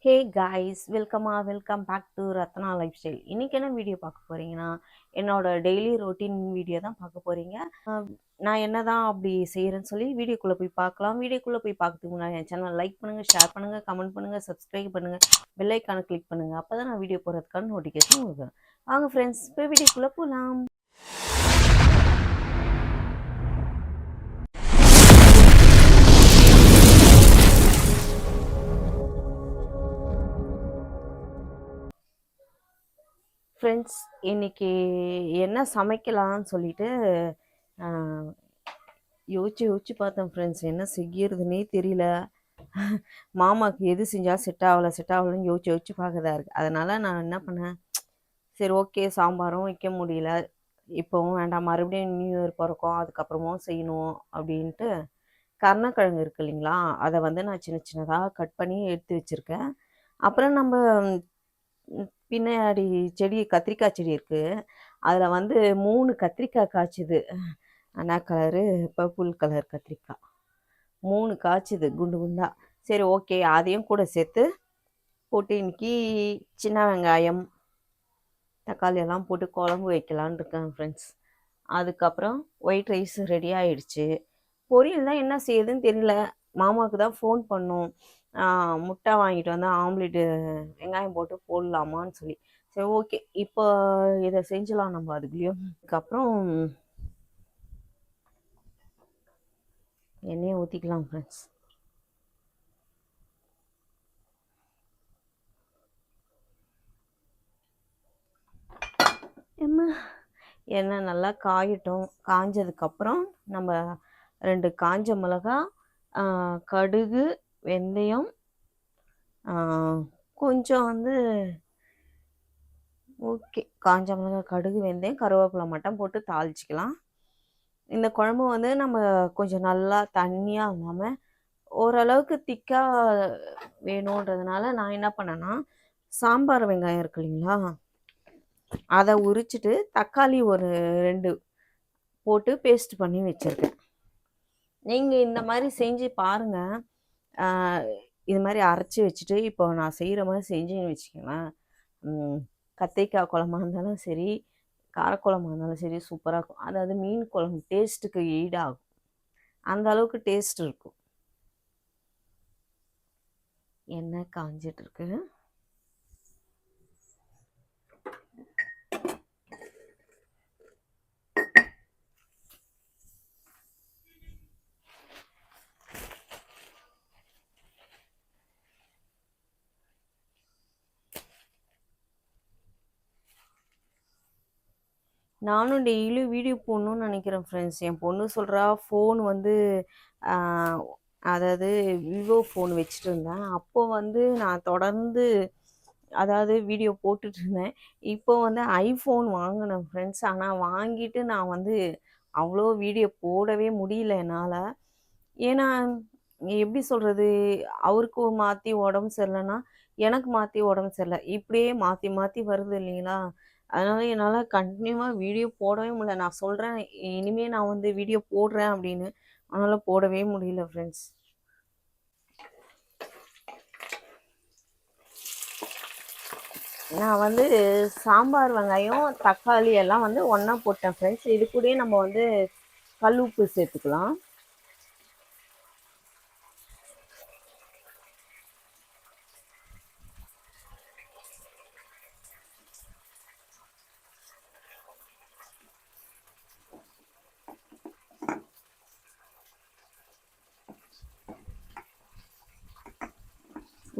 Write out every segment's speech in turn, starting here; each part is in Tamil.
Hey guys, welcome back to Ratna life style. இன்றைக்கி என்ன வீடியோ பார்க்க போகிறீங்கன்னா, என்னோட டெய்லி ரொட்டீன் வீடியோ தான் பார்க்க போகிறீங்க. நான் என்ன தான் அப்படி செய்கிறேன்னு சொல்லி வீடியோக்குள்ளே போய் பார்க்கலாம். வீடியோக்குள்ளே போய் பார்க்கறதுக்கு முன்னாடி என் சேனல் லைக் பண்ணுங்கள், ஷேர் பண்ணுங்கள், கமெண்ட் பண்ணுங்கள், சப்ஸ்கிரைப் பண்ணுங்கள், பெல் ஐக்கானை கிளிக் பண்ணுங்கள். அப்போ தான் நான் வீடியோ போடுறதுக்கான நோட்டிஃபிகேஷன் உங்களுக்கு வரும். வாங்க ஃப்ரெண்ட்ஸ், இப்போ வீடியோக்குள்ளே போகலாம். ஃப்ரெண்ட்ஸ், இன்றைக்கி என்ன சமைக்கலான்னு சொல்லிட்டு யோசிச்சு பார்த்தேன் ஃப்ரெண்ட்ஸ். என்ன செய்யறதுனே தெரியல. மாமாவுக்கு எது செஞ்சால் செட் ஆகலைன்னு யோசிச்சு பார்க்கறதா இருக்குது. அதனால் நான் என்ன பண்ணேன், சரி ஓகே, சாம்பாரும் வைக்க முடியல, இப்போவும் வேண்டாம், மறுபடியும் நியூ இயர் பிறக்கும், அதுக்கப்புறமும் செய்யணும் அப்படின்ட்டு கருணக்கிழங்கு இருக்குது இல்லைங்களா, அதை வந்து நான் சின்ன சின்னதாக கட் பண்ணி எடுத்து வச்சுருக்கேன். அப்புறம் நம்ம பின்னாடி கத்திரிக்காய் செடி இருக்குது, அதில் வந்து 3 கத்திரிக்காய் காய்ச்சிது. என்ன கலரு, பர்பிள் கலர் கத்திரிக்காய் 3 காய்ச்சிது குண்டு குண்டா. சரி ஓகே, அதையும் கூட சேர்த்து போட்டு இன்றைக்கி சின்ன வெங்காயம் தக்காளி எல்லாம் போட்டு குழம்பு வைக்கலான்னு இருக்கேன் ஃப்ரெண்ட்ஸ். அதுக்கப்புறம் ஒயிட் ரைஸ் ரெடி ஆகிடுச்சு. பொரியல் தான் என்ன செய்யுதுன்னு தெரியல. மாமாவுக்கு தான் ஃபோன் பண்ணோம், முட்டை வாங்கிட்டு வந்து ஆம்லேட்டு வெங்காயம் போட்டு போடலாமான்னு சொல்லி. சரி ஓகே, இப்போ இதை செஞ்சலாம் நம்ம அதுக்குள்ளேயும். அதுக்கப்புறம் எண்ணெயை ஊற்றிக்கலாம் ஃப்ரெண்ட்ஸ். எண்ணெய் நல்லா காயட்டும். காஞ்சதுக்கப்புறம் நம்ம 2 காஞ்ச மிளகா, கடுகு, வெந்தயம், கொஞ்சம் வந்து ஓகே, காஞ்ச மிளகா, கடுகு, வெந்தயம், கருவேப்பிலை மட்டும் போட்டு தாளிச்சிக்கலாம். இந்த குழம்பு வந்து நம்ம கொஞ்சம் நல்லா தண்ணியாக இல்லாமல் ஓரளவுக்கு திக்காக வேணுன்றதுனால நான் என்ன பண்ணேன்னா, சாம்பார் வெங்காயம் இருக்கு இல்லைங்களா, அதை உரிச்சிட்டு தக்காளி ஒரு 2 போட்டு பேஸ்ட் பண்ணி வச்சுருக்கேன். நீங்கள் இந்த மாதிரி செஞ்சு பாருங்கள். இது மாதிரி அரைச்சி வச்சுட்டு இப்போ நான் செய்கிற மாதிரி செஞ்சுன்னு வச்சுக்கோங்களேன், கத்திரிக்காய் குழம்பா இருந்தாலும் சரி, காரக்குழம்பா இருந்தாலும் சரி, சூப்பராக இருக்கும். அதாவது மீன் குழம்பு டேஸ்ட்டுக்கு ஈடாகும், அந்த அளவுக்கு டேஸ்ட் இருக்கும். எண்ணெய் காஞ்சிட்ருக்கு. நானும் டெய்லியும் வீடியோ போடணுன்னு நினைக்கிறேன் ஃப்ரெண்ட்ஸ். என் பொண்ணு சொல்கிறா, ஃபோன் வந்து அதாவது விவோ ஃபோன் வச்சுட்டு இருந்தேன், அப்போது வந்து நான் தொடர்ந்து அதாவது வீடியோ போட்டுட்ருந்தேன். இப்போ வந்து ஐஃபோன் வாங்கினேன் ஃப்ரெண்ட்ஸ். ஆனால் வாங்கிட்டு நான் வந்து அவ்வளோ வீடியோ போடவே முடியல என்னால். ஏன்னா எப்படி சொல்கிறது, அவருக்கு மாற்றி உடம்பு சரியில்லைன்னா எனக்கு மாற்றி உடம்பு சரியில்லை, இப்படியே மாற்றி மாற்றி வருது இல்லைங்களா. அதனால் என்னால் கண்டினியூவாக வீடியோ போடவே முடியல. நான் சொல்கிறேன் இனிமேல் நான் வந்து வீடியோ போடுறேன் அப்படின்னு, அதனால் போடவே முடியல ஃப்ரெண்ட்ஸ். நான் வந்து சாம்பார் வெங்காயம் தக்காளி எல்லாம் வந்து ஒன்றா போட்டேன் ஃப்ரெண்ட்ஸ். இது கூடயே நம்ம வந்து கல் உப்பு சேர்த்துக்கலாம்.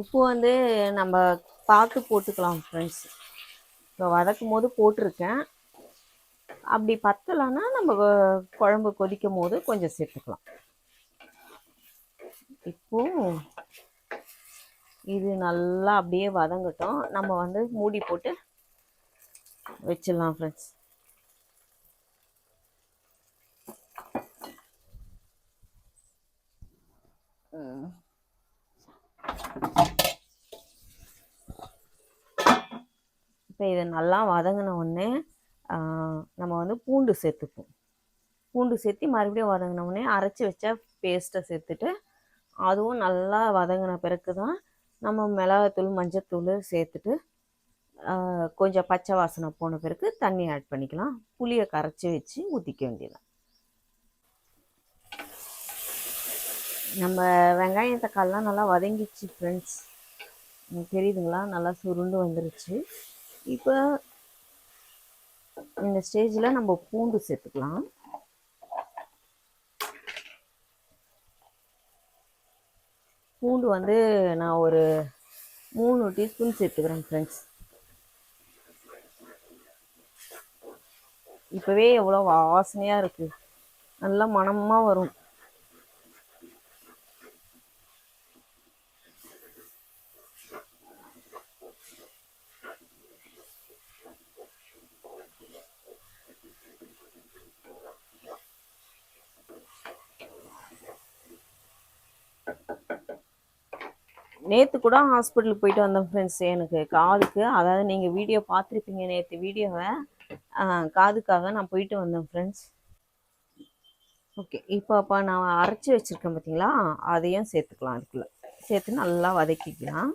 உப்பு வந்து நம்ம பார்த்து போட்டுக்கலாம் ஃப்ரெண்ட்ஸ். இப்போ வதக்கும் போது போட்டிருக்கேன், அப்படி பத்தலைன்னா நம்ம குழம்பு கொதிக்கும் போது கொஞ்சம் சேர்த்துக்கலாம். இப்போ இது நல்லா அப்படியே வதங்கட்டும், நம்ம வந்து மூடி போட்டு வச்சிடலாம் ஃப்ரெண்ட்ஸ். இப்போ இதை நல்லா வதங்கின உடனே நம்ம வந்து பூண்டு சேர்த்துப்போம். பூண்டு சேர்த்து மறுபடியும் வதங்கின உடனே அரைச்சி வச்ச பேஸ்ட்டை சேர்த்துட்டு அதுவும் நல்லா வதங்கின பிறகு தான் நம்ம மிளகாத்தூள் மஞ்சத்தூள் சேர்த்துட்டு கொஞ்சம் பச்சை வாசனை போன பிறகு தண்ணி ஆட் பண்ணிக்கலாம். புளியை கரைச்சி வச்சு ஊற்றிக்க வேண்டியதான். நம்ம வெங்காயம் தக்காளிலாம் நல்லா வதங்கிச்சு ஃப்ரெண்ட்ஸ். தெரியுதுங்களா? நல்லா சுருண்டு வந்துருச்சு. இப்போ இந்த ஸ்டேஜில் நம்ம பூண்டு சேர்த்துக்கலாம். பூண்டு வந்து நான் ஒரு 3 டீஸ்பூன் சேர்த்துக்கிறேன் ஃப்ரெண்ட்ஸ். இப்போவே எவ்வளோ வாசனையாக இருக்குது, நல்லா மணமாக வரும். நேற்று கூட ஹாஸ்பிட்டலுக்கு போயிட்டு வந்தேன் ஃப்ரெண்ட்ஸ். எனக்கு காதுக்கு, அதாவது நீங்கள் வீடியோ பார்த்துருப்பீங்க நேற்று வீடியோவை, காதுக்காக நான் போயிட்டு வந்தேன் ஃப்ரெண்ட்ஸ். ஓகே, இப்போ நான் அரைச்சி வச்சுருக்கேன் பார்த்தீங்களா, அதையும் சேர்த்துக்கலாம். அதுக்குள்ளே சேர்த்து நல்லா வதக்கிக்கலாம்.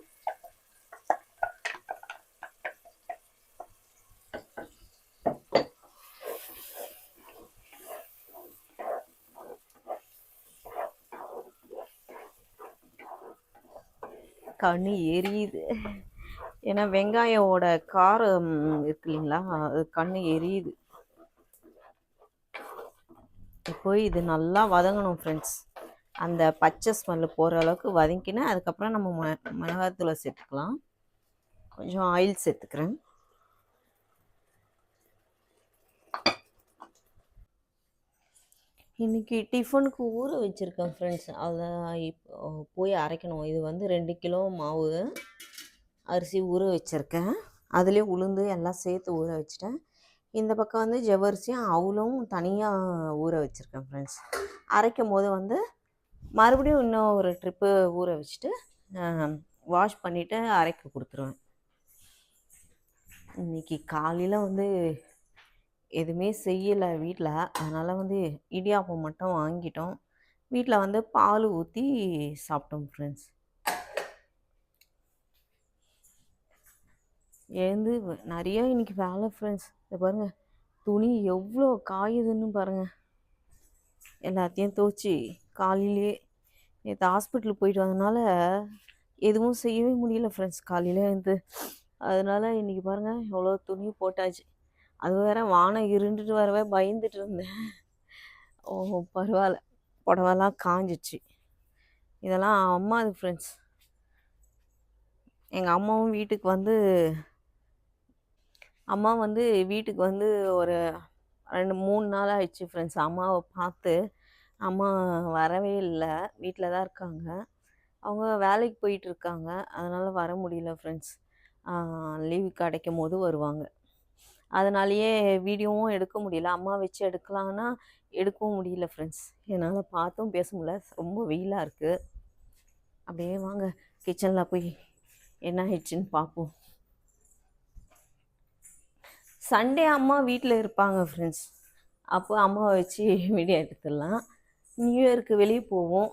கண்ணு எரியுது, ஏன்னா வெங்காயோட காரம் இருக்கு இல்லைங்களா, அது கண்ணு எரியுது. இப்போ இது நல்லா வதங்கணும் ஃப்ரெண்ட்ஸ். அந்த பச்சை ஸ்மெல்லு போகிற அளவுக்கு வதங்கினா அதுக்கப்புறம் நம்ம மிளகாத்தூளை சேர்த்துக்கலாம். கொஞ்சம் ஆயில் சேர்த்துக்கிறேன். இன்றைக்கி டிஃபனுக்கு ஊற வச்சுருக்கேன் ஃப்ரெண்ட்ஸ். அதை இப்போ போய் அரைக்கணும். இது வந்து 2 கிலோ மாவு அரிசி ஊற வச்சுருக்கேன். அதுலேயே உளுந்து எல்லாம் சேர்த்து ஊற வச்சுட்டேன். இந்த பக்கம் வந்து ஜவ்வரிசியும் அவலும் தனியாக ஊற வச்சுருக்கேன் ஃப்ரெண்ட்ஸ். அரைக்கும் போது வந்து மறுபடியும் இன்னும் ஒரு ட்ரிப்பு ஊற வச்சுட்டு வாஷ் பண்ணிவிட்டு அரைக்க கொடுத்துருவேன். இன்றைக்கி காலையில் வந்து எதுவுமே செய்யலை வீட்டில், அதனால் வந்து இடியாப்பம் மட்டும் வாங்கிட்டோம். வீட்டில் வந்து பால் ஊற்றி சாப்பிட்டோம் ஃப்ரெண்ட்ஸ். எழுந்து நிறைய இன்றைக்கி வேலை ஃப்ரெண்ட்ஸ். இதை பாருங்கள், துணி எவ்வளோ காயுதுன்னு பாருங்கள். எல்லாத்தையும் துவச்சி காலையிலே, நேற்று ஹாஸ்பிட்டலுக்கு போயிட்டு வந்ததுனால எதுவும் செய்யவே முடியல ஃப்ரெண்ட்ஸ் காலையில் இருந்து. அதனால் இன்றைக்கி பாருங்கள் எவ்வளோ துணி போட்டாச்சு. அது வேறு வானம் இருண்டுட்டு வரவே பயந்துட்டு இருந்தேன். பரவாயில்ல, புடவெல்லாம் காஞ்சிச்சு. இதெல்லாம் அம்மாது ஃப்ரெண்ட்ஸ். எங்கள் அம்மாவும் வீட்டுக்கு வந்து ஒரு 2-3 நாள் ஆயிடுச்சு ஃப்ரெண்ட்ஸ். அம்மாவை பார்த்து அம்மா வரவே இல்லை, வீட்டில் தான் இருக்காங்க. அவங்க வேலைக்கு போயிட்டுருக்காங்க, அதனால் வர முடியல ஃப்ரெண்ட்ஸ். லீவு கிடைக்கும் போது வருவாங்க. அதனாலேயே வீடியோவும் எடுக்க முடியல. அம்மா வச்சு எடுக்கலான்னா எடுக்கவும் முடியல ஃப்ரெண்ட்ஸ். என்னால் பார்த்தும் பேச முடியல, ரொம்ப வெயிலாக இருக்குது. அப்படியே வாங்க கிச்சனில் போய் என்ன ஆயிடுச்சுன்னு பார்ப்போம். சண்டே அம்மா வீட்டில் இருப்பாங்க ஃப்ரெண்ட்ஸ். அப்போ அம்மாவை வச்சு வீடியோ எடுத்துடலாம். நியூ இயருக்கு வெளியே போவோம்,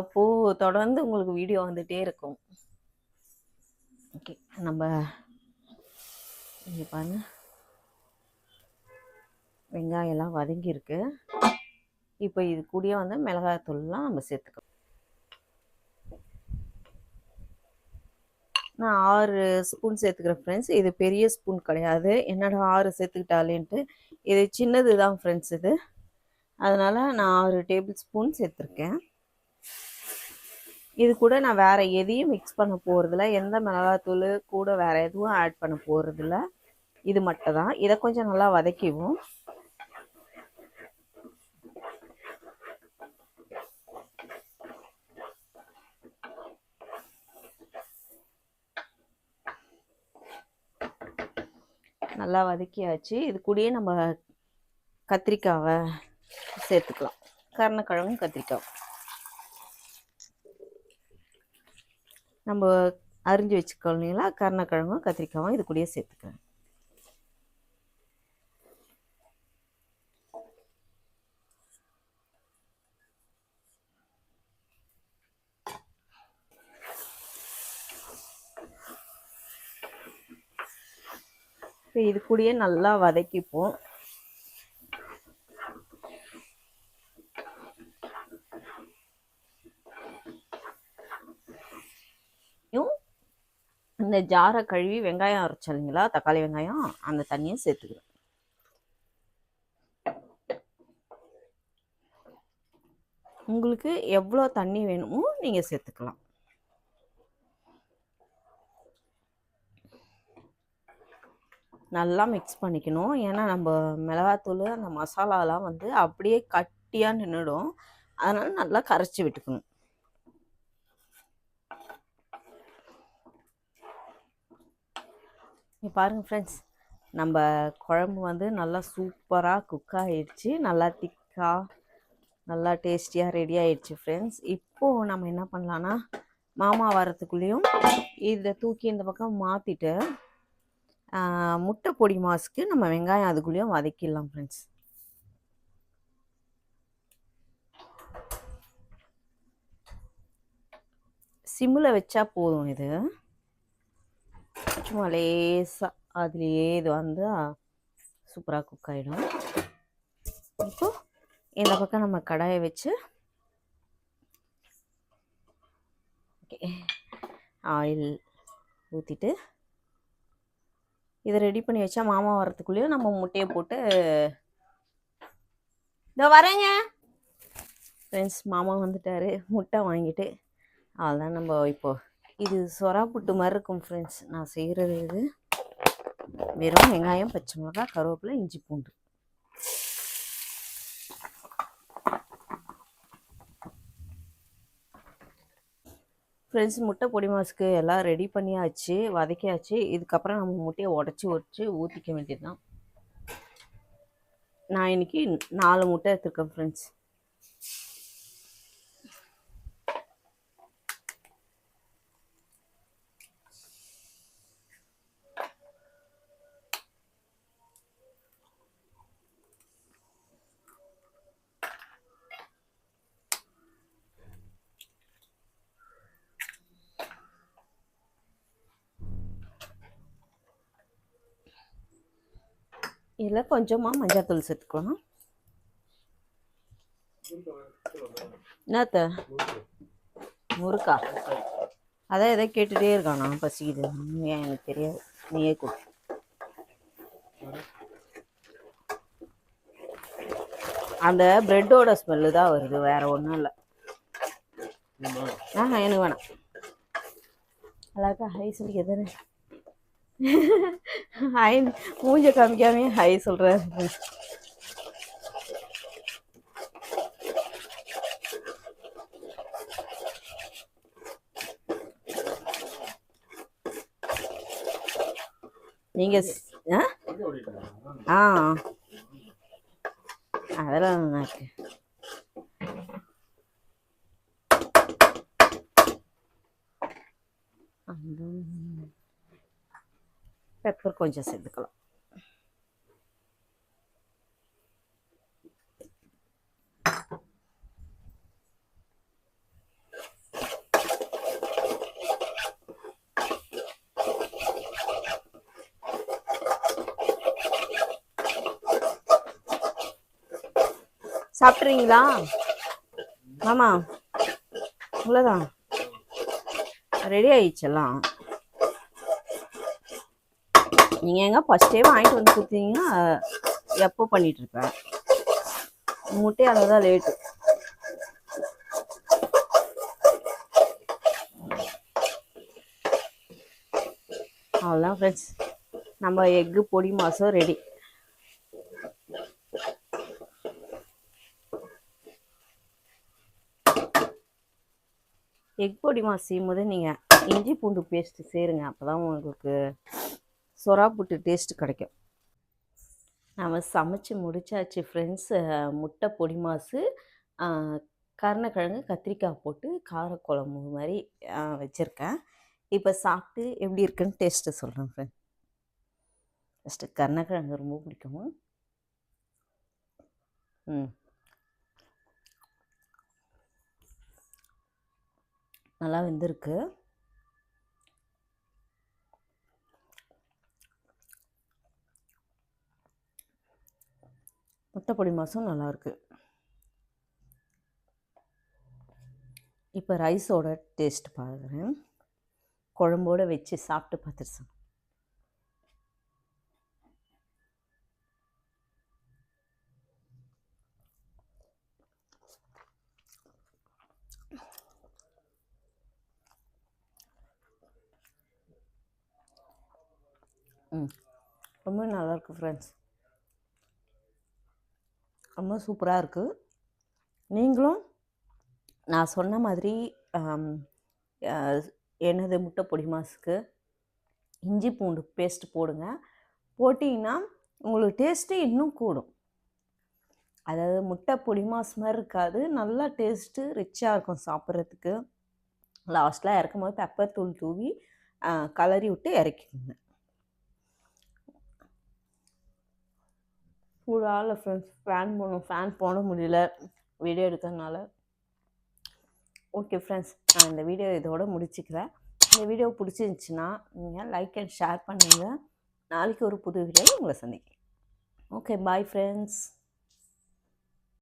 அப்போது தொடர்ந்து உங்களுக்கு வீடியோ வந்துகிட்டே இருக்கும். ஓகே, நம்ம இங்கே பாருங்க, வெங்காயம்லாம் வதங்கியிருக்கு. இப்போ இது கூடயே வந்து மிளகாய்த்தூள்லாம் நம்ம சேர்த்துக்கலாம். நான் 6 ஸ்பூன் சேர்த்துக்கிறேன் ஃப்ரெண்ட்ஸ். இது பெரிய ஸ்பூன் கிடையாது, என்னடா 6 சேர்த்துக்கிட்டாலேன்ட்டு. இது சின்னது தான் ஃப்ரெண்ட்ஸ் இது, அதனால் நான் 6 டேபிள் ஸ்பூன் சேர்த்துருக்கேன். இது கூட நான் வேறு எதையும் மிக்ஸ் பண்ண போகிறதில்ல, எந்த மிளகாத்தூள் கூட வேறு எதுவும் ஆட் பண்ண போகிறதில்ல, இது மட்டும் தான். இதை கொஞ்சம் நல்லா வதக்கிவோம். நல்லா வதக்கியாச்சு. இது கூடயே நம்ம கத்திரிக்காவை சேர்த்துக்கலாம், கருணக்கிழங்கும் கத்திரிக்காய் நம்ம அரிஞ்சு வச்சுக்கோங்களா. கருணக்கிழங்கும் கத்திரிக்காயும் இது கூடயே சேர்த்துக்கிறேன். இப்போ இது கூடயே நல்லா வதக்கிப்போம். இந்த ஜாரை கழுவி வெங்காயம் அரைச்சோம் இல்லைங்களா, தக்காளி வெங்காயம், அந்த தண்ணியை சேர்த்துக்கிறோம். உங்களுக்கு எவ்வளோ தண்ணி வேணுமோ நீங்கள் சேர்த்துக்கலாம். நல்லா மிக்ஸ் பண்ணிக்கணும். ஏன்னா நம்ம மிளகாத்தூள் அந்த மசாலாலாம் வந்து அப்படியே கட்டியாக நின்றுடும். அதனால் நல்லா கரைச்சி விட்டுக்கணும். பாருங்கள் ஃப்ரெண்ட்ஸ், நம்ம குழம்பு வந்து நல்லா சூப்பராக குக் ஆகிடுச்சு. நல்லா திக்காக நல்லா டேஸ்டியாக ரெடி ஆகிடுச்சு ஃப்ரெண்ட்ஸ். இப்போது நம்ம என்ன பண்ணலான்னா, மாமா வரத்துக்குள்ளேயும் இதை தூக்கி இந்த பக்கம் மாற்றிட்டு முட்டை பொடி மாஸுக்கு நம்ம வெங்காயம் அதுக்குள்ளேயும் வதக்கிடலாம் ஃப்ரெண்ட்ஸ். சிம்மில் வச்சா போதும். இது சும்மா லேசாக அதுலேயே இது வந்து சூப்பராக குக் ஆகிடும். இப்போது இந்த பக்கம் நம்ம கடாயை வச்சு ஆயில் ஊற்றிட்டு இதை ரெடி பண்ணி வச்சா மாமா வரத்துக்குள்ளேயும் நம்ம முட்டையை போட்டு இதோ வரேங்க ஃப்ரெண்ட்ஸ். மாமா வந்துட்டார் முட்டை வாங்கிட்டு. அதுதான் நம்ம இப்போது இது சொரா புட்டு மாதிரி இருக்கும் ஃப்ரெண்ட்ஸ். நான் செய்கிறது இது வெறும் வெங்காயம், பச்சை மிளகாய், கருவேப்பிலை, இஞ்சி பூண்டு. ஃப்ரெண்ட்ஸ், முட்டை பொடி மாஸுக்கு எல்லாம் ரெடி பண்ணியாச்சு, வதக்கியாச்சு. இதுக்கப்புறம் நம்ம முட்டையை உடச்சி ஊற்றிக்க வேண்டியது தான். நான் இன்றைக்கி 4 முட்டை எடுத்துருக்கேன் ஃப்ரெண்ட்ஸ். இதில் கொஞ்சமாக மஞ்சள் சேர்த்துக்கலாம். என்னத்த முறுக்கா? அதான் எதை கேட்டுகிட்டே இருக்கான். நான் பசிக்குது, ஏன் எனக்கு தெரியாது, நீயே கொடு. அந்த பிரெட்டோட ஸ்மெல்லு தான் வருது, வேற ஒன்றும் இல்லை. எனக்கு வேணாம். அழகா ஹை சொல்லி எதுன்னு ஹை மூஞ்ச காமிக்காமே ஹை சொல்கிறாரு. நீங்கள் அதெல்லாம் நல்லா இருக்கு. பெப்பர் கொஞ்சம் சேர்த்துக்கலாம். சாப்பிட்றீங்களா மாமா? அவ்வளோதான், ரெடி ஆயிடுச்செல்லாம். நீங்கள் எங்கே ஃபஸ்ட்டே வாங்கிட்டு வந்து கொடுத்தீங்கன்னா எப்போ பண்ணிகிட்ருப்பேன். முட்டையால் தான் லேட்டு. அவ்வளோதான் ஃப்ரெண்ட்ஸ், நம்ம எக்கு பொடி மாஸும் ரெடி. எக் பொடி மாஸ் செய்யும்போது நீங்கள் இஞ்சி பூண்டு பேஸ்ட்டு சேருங்க. அப்போ தான் உங்களுக்கு சொரா புட்டு டேஸ்ட்டு கிடைக்கும். நம்ம சமைச்சு முடிச்சாச்சு ஃப்ரெண்ட்ஸ். முட்டை பொடி மாஸு, கருணக்கிழங்கு, கத்திரிக்காய் போட்டு காரக்குழம்பு மாதிரி வச்சுருக்கேன். இப்போ சாப்பிட்டு எப்படி இருக்குன்னு டேஸ்ட்டு சொல்கிறேன் ஃப்ரெண்ட். ஃபஸ்ட்டு கருணக்கிழங்கு ரொம்ப பிடிக்கும். நல்லா வெந்திருக்கு. முட்டை பொடி மாசும் நல்லாயிருக்கு. இப்போ ரைஸோட டேஸ்ட் பார்க்குறேன். குழம்போடு வச்சு சாப்பிட்டு பார்த்துருச்சேன். ரொம்ப நல்லாயிருக்கு ஃப்ரெண்ட்ஸ். ரொம்ப சூப்பராக இருக்குது. நீங்களும் நான் சொன்ன மாதிரி என்னது முட்டை பொடி மாசுக்கு இஞ்சி பூண்டு பேஸ்ட் போடுங்க. போட்டிங்கன்னா உங்களுக்கு டேஸ்ட்டு இன்னும் கூடும். அதாவது முட்டை பொடி மாஸ் மாதிரி இருக்காது, நல்லா டேஸ்ட்டு ரிச்சாக இருக்கும் சாப்பிட்றதுக்கு. லாஸ்ட்டில் இறக்கும் போது பெப்பர் தூள் தூவி கலரி விட்டு இறக்கிக்கோங்க. சூடாக ஃப்ரெண்ட்ஸ், ஃபேன் போட முடியல வீடியோ எடுக்கிறதுனால. ஓகே ஃப்ரெண்ட்ஸ், நான் இந்த வீடியோ இதோட முடிச்சுக்கிறேன். இந்த வீடியோ பிடிச்சிருந்துச்சின்னா நீங்கள் லைக் அண்ட் ஷேர் பண்ணுங்கள். நாளைக்கு ஒரு புது வீடியோவில் உங்களை சந்திக்கிறேன். Okay, bye friends.